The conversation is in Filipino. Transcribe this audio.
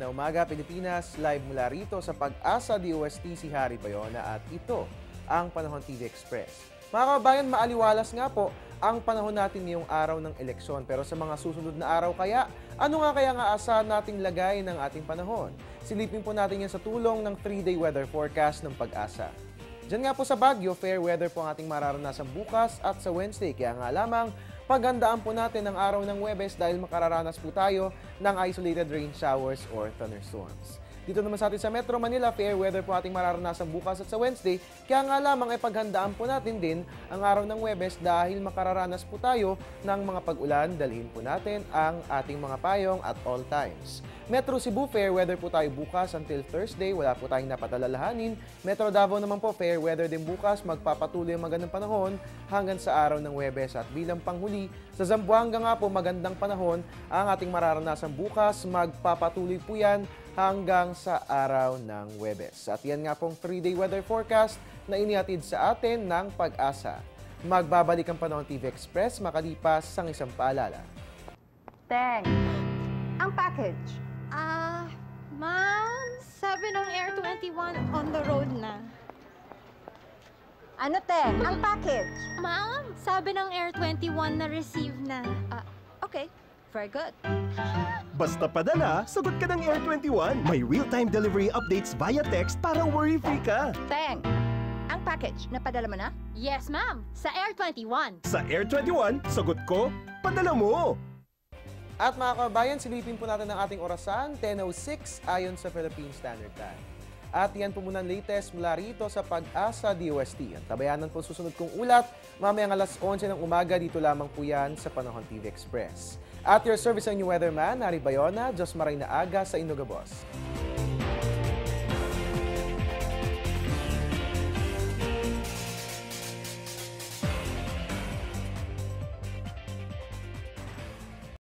na umaga, Pilipinas. Live mula rito sa Pag-asa DOST si Harry Bayona at ito ang Panahon TV Express. Mga kababayan, maaliwalas nga po ang panahon natin ngayong araw ng eleksyon. Pero sa mga susunod na araw kaya, ano nga kaya nga asahan nating lagay ng ating panahon? Silipin po natin yan sa tulong ng 3-day weather forecast ng Pag-asa. Diyan nga po sa Baguio, fair weather po ang ating mararanasan bukas at sa Wednesday. Kaya nga lamang, paghandaan po natin ang araw ng Huwebes dahil makararanas po tayo ng isolated rain showers or thunderstorms. Dito naman sa atin sa Metro Manila, fair weather po ating mararanasan bukas at sa Wednesday. Kaya nga lamang ay paghandaan po natin din ang araw ng Huwebes dahil makararanas po tayo ng mga pag-ulan. Dalhin po natin ang ating mga payong at all times. Metro Cebu, fair weather po tayo bukas until Thursday. Wala po tayong napatalalahanin. Metro Davao naman po, fair weather din bukas. Magpapatuloy ang magandang panahon hanggang sa araw ng Huwebes. At bilang panghuli, sa Zamboanga nga po, magandang panahon ang ating mararanasan bukas. Magpapatuloy po yan hanggang sa araw ng Huwebes. At yan nga pong 3-day weather forecast na inihatid sa atin ng Pag-asa. Magbabalik ang Panahon TV Express makalipas ang isang paalala. Teng, ang package. Ma'am, sabi ng Air 21 on the road na. Ano, Teng? Ang package. Ma'am, sabi ng Air 21 na receive na. Okay, very good. Basta padala, sagot ka ng Air 21. May real-time delivery updates via text para worry-free ka. Teng, ang package, napadala mo na? Yes, ma'am, sa Air 21. Sa Air 21, sagot ko, padala mo. At mga kababayan, silipin po natin ang ating orasan, 10:06 ayon sa Philippine Standard Time. At yan po muna ang latest mula rito sa Pag-asa DOST. Ang tabayanan po susunod kong ulat, mamayang alas 11 ng umaga, dito lamang po yan sa Panahon TV Express. At your service ang new weatherman, Harry Bayona, Diyos maray na aga sa Inugabos.